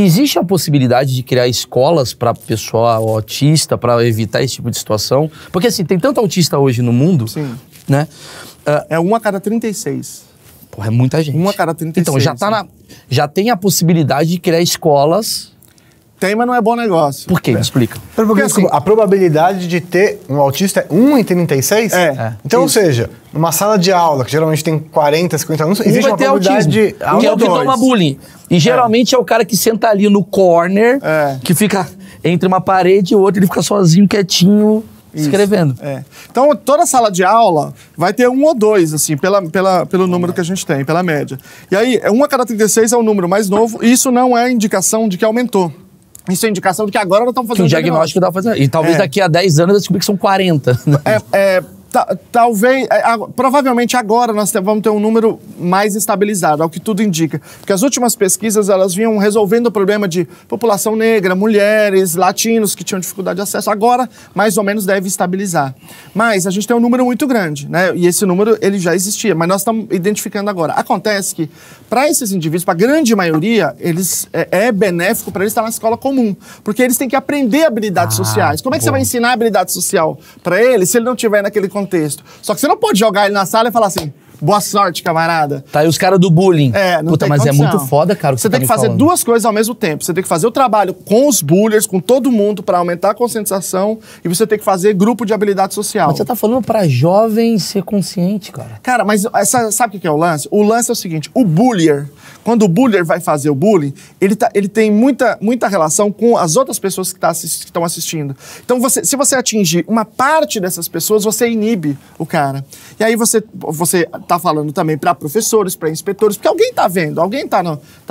existe a possibilidade de criar escolas para pessoal autista, para evitar esse tipo de situação? Porque assim, tem tanto autista hoje no mundo, Sim. né? É 1 a cada 36. Porra, é muita gente. 1 a cada 36. Então, já tem a possibilidade de criar escolas. Tem, mas não é bom negócio. Por quê? Me explica. Porque assim, a probabilidade de ter um autista é 1 em 36? Então, ou seja, numa sala de aula, que geralmente tem 40, 50 alunos, existe uma probabilidade de... Que é o que toma bullying. E geralmente é o cara que senta ali no corner, que fica entre uma parede e outra, ele fica sozinho, quietinho, escrevendo. Então, toda sala de aula vai ter 1 ou 2, assim, pelo número que a gente tem, pela média. E aí, 1 a cada 36 é o número mais novo, e isso não é indicação de que aumentou. Isso é indicação de que agora nós estamos fazendo um diagnóstico dá pra fazer. E talvez daqui a 10 anos eu descobri que são 40. Talvez, provavelmente agora nós vamos ter um número mais estabilizado, ao que tudo indica. Porque as últimas pesquisas, elas vinham resolvendo o problema de população negra, mulheres, latinos que tinham dificuldade de acesso. Agora, mais ou menos, deve estabilizar. Mas a gente tem um número muito grande, né? E esse número, ele já existia, mas nós estamos identificando agora. Acontece que, para esses indivíduos, para a grande maioria, é benéfico para eles estar na escola comum. Porque eles têm que aprender habilidades sociais. Como é que você vai ensinar habilidade social para ele se ele não tiver naquele contexto? Só que você não pode jogar ele na sala e falar assim, boa sorte, camarada. Tá aí os caras do bullying. Não Puta, tem mas condição. é muito foda, cara. Você tem que fazer duas coisas ao mesmo tempo. Você tem que fazer o trabalho com os bullies, com todo mundo, para aumentar a conscientização, e você tem que fazer grupo de habilidade social. Mas você tá falando pra jovem ser consciente, cara. Cara, mas sabe o que é o lance? O lance é o seguinte, o bullier, quando o bullier vai fazer o bullying, ele tem muita relação com as outras pessoas que estão assistindo. Então, se você atingir uma parte dessas pessoas, você inibe o cara. E aí você tá falando também para professores, para inspetores, porque alguém tá vendo, alguém tá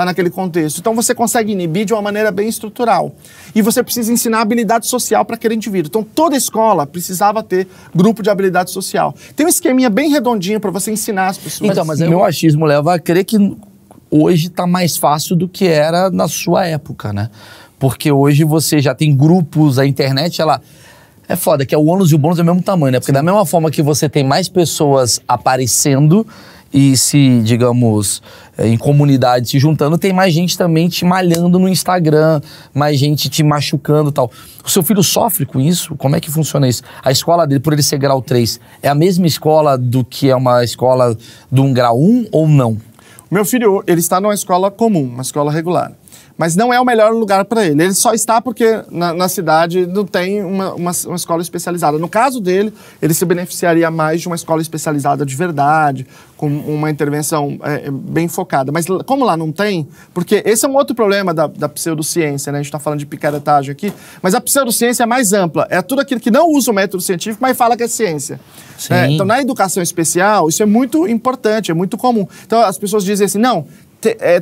naquele contexto. Então, você consegue inibir de uma maneira bem estrutural. E você precisa ensinar habilidade social para aquele indivíduo. Então, toda escola precisava ter grupo de habilidade social. Tem um esqueminha bem redondinho para você ensinar as pessoas. Então, mas o meu achismo leva a crer que hoje tá mais fácil do que era na sua época, né? Porque hoje você já tem grupos, a internet, ela... É foda, que é o ônus e o bônus do mesmo tamanho, né? Porque da mesma forma que você tem mais pessoas aparecendo e se, digamos, em comunidade se juntando, tem mais gente também te malhando no Instagram, mais gente te machucando e tal. O seu filho sofre com isso? Como é que funciona isso? A escola dele, por ele ser grau 3, é a mesma escola do que é uma escola de um grau 1 ou não? Meu filho, ele está numa escola comum, uma escola regular. Mas não é o melhor lugar para ele. Ele só está porque na cidade não tem uma escola especializada. No caso dele, ele se beneficiaria mais de uma escola especializada de verdade, com uma intervenção bem focada. Mas como lá não tem, porque esse é um outro problema da pseudociência, né? A gente está falando de picaretagem aqui, mas a pseudociência é mais ampla. É tudo aquilo que não usa o método científico, mas fala que é ciência. Então, na educação especial, isso é muito importante, é muito comum. Então, as pessoas dizem assim, não...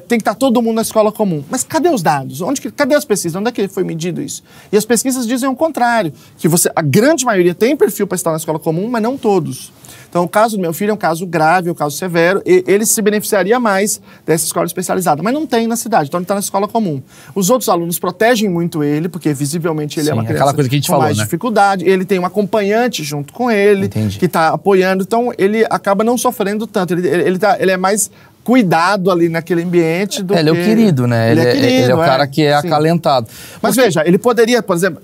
tem que estar todo mundo na escola comum. Mas cadê os dados? Cadê as pesquisas? Onde é que foi medido isso? E as pesquisas dizem o contrário, que a grande maioria tem perfil para estar na escola comum, mas não todos. Então, o caso do meu filho é um caso grave, um caso severo, e ele se beneficiaria mais dessa escola especializada, mas não tem na cidade, então ele está na escola comum. Os outros alunos protegem muito ele, porque visivelmente ele é uma criança coisa que a gente com falou, mais né? dificuldade, ele tem um acompanhante junto com ele, que está apoiando, então ele acaba não sofrendo tanto, ele é mais cuidado ali naquele ambiente do ele é o querido, né? Ele é o cara que é acalentado. Mas veja, ele poderia, por exemplo,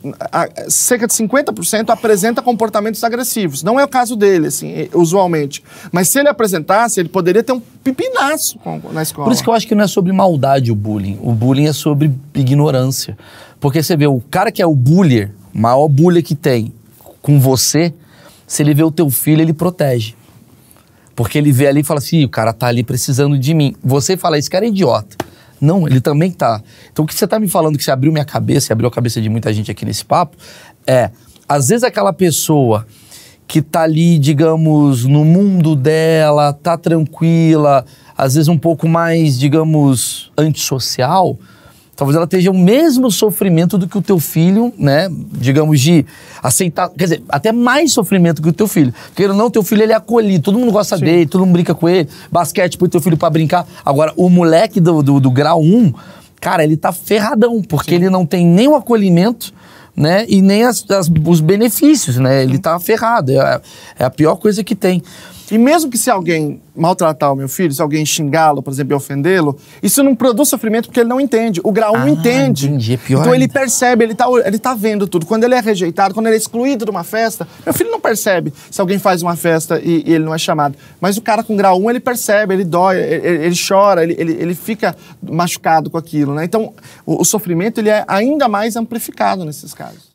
cerca de 50% apresenta comportamentos agressivos. Não é o caso dele, assim, usualmente. Mas se ele apresentasse, ele poderia ter um pipinaço na escola. Por isso que eu acho que não é sobre maldade o bullying. O bullying é sobre ignorância. Porque você vê, o cara que é o bullier, o maior bullier que tem com você, se ele vê o teu filho, ele protege. Porque ele vê ali e fala assim, o cara tá ali precisando de mim. Você fala, esse cara é idiota. Não, ele também tá. Então o que você tá me falando, que você abriu minha cabeça, e abriu a cabeça de muita gente aqui nesse papo, às vezes aquela pessoa que tá ali, digamos, no mundo dela, tá tranquila, às vezes um pouco mais, digamos, antissocial, talvez ela esteja o mesmo sofrimento do que o teu filho, né? Digamos, de aceitar... Quer dizer, até mais sofrimento que o teu filho. Porque não, o teu filho, ele é acolhido. Todo mundo gosta dele, todo mundo brinca com ele. Basquete, põe teu filho pra brincar. Agora, o moleque do grau 1, cara, ele tá ferradão. Porque ele não tem nem o acolhimento, né? E nem os benefícios, né? Ele tá ferrado. É a pior coisa que tem. E mesmo que se alguém maltratar o meu filho, se alguém xingá-lo, por exemplo, e ofendê-lo, isso não produz sofrimento porque ele não entende. O grau 1 entende. Entendi. É pior então ainda. ele percebe, ele tá vendo tudo. Quando ele é rejeitado, quando ele é excluído de uma festa, meu filho não percebe se alguém faz uma festa e ele não é chamado. Mas o cara com grau 1, ele percebe, ele dói, ele chora, ele fica machucado com aquilo, né? Então, o sofrimento ele é ainda mais amplificado nesses casos.